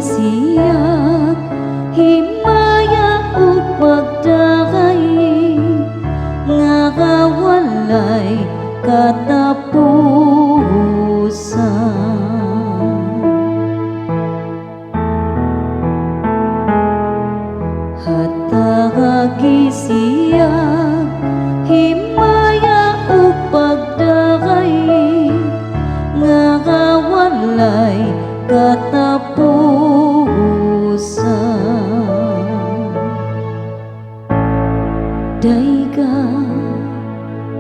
siyak himaya ug pagdakay nga kawalay katapusan. Hatagagisiyak himaya ug pagdakay nga kawalay katapusan. Dayga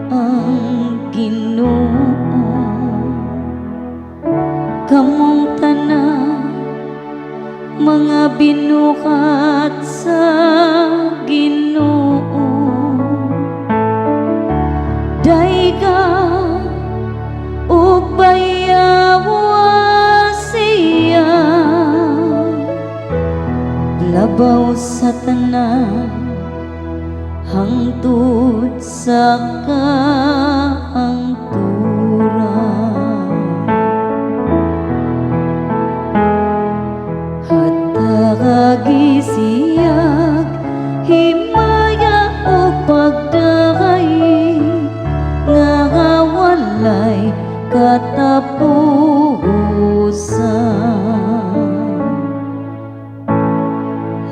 ang Ginoo, kamong tanan mga binuhat sa Ginoo. Dayga ug bayawa siya, labaw sa tanan hangtod sa kahangturan. Hatagagisiyak himaya ug pagdakay nga kawalay katapusan.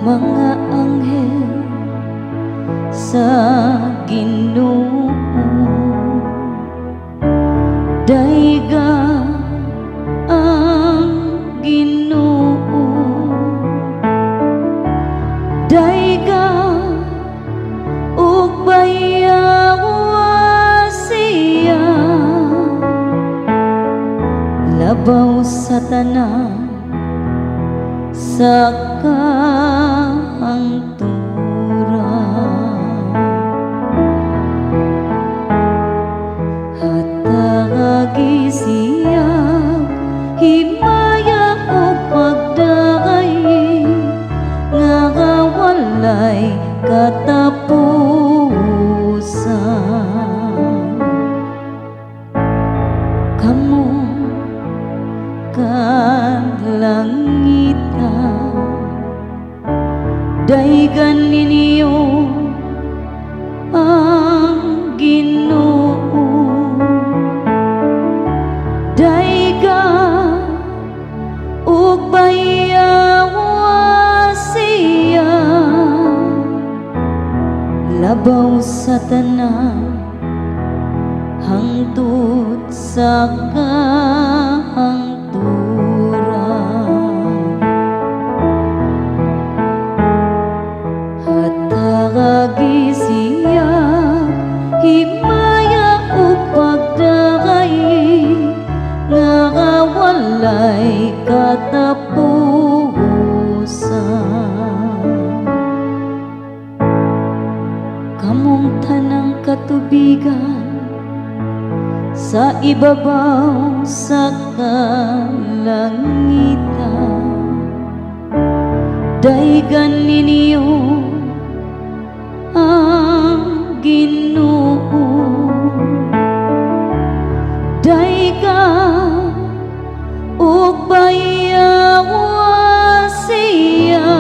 Mga anghel sa Ginoo, dayga ang Ginoo. Dayga ug bayawa siya, labaw sa tanan sa kahangturan. Hatagagisiyak himaya ug pagdakay nga kawalay katapusan. Kamong kalangitan, daygan ninyo ang Ginoo. Dayga ug bayawa siya, labaw sa tanan hangtod sa kahangturan. Hatagagisiyak himaya ug pagdakay nga kawalay katapusan. Kamong tanang katubigan sa ibabaw sa kalangitan, daygan ninyo ang Ginoo. Dayga ug bayawa siya,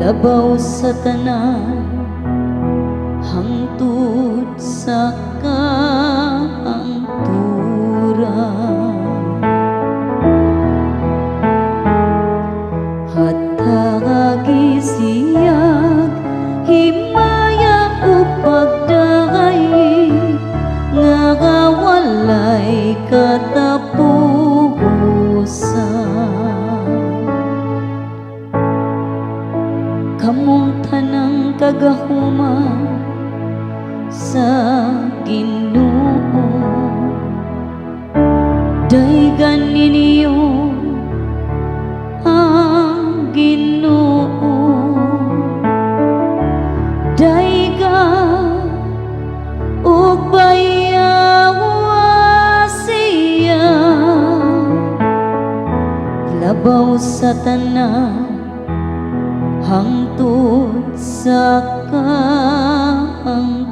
labaw sa tanan hangtod sa kahangturan. Hatagagisiyak himaya ug pagdakay nga kawalay katapusan. Kamong tanang kagahuman sa Ginoo, daygan ninyo ang Ginoo. Dayga ug bayawa siya, labaw sa tanan hangtod sa kahangturan.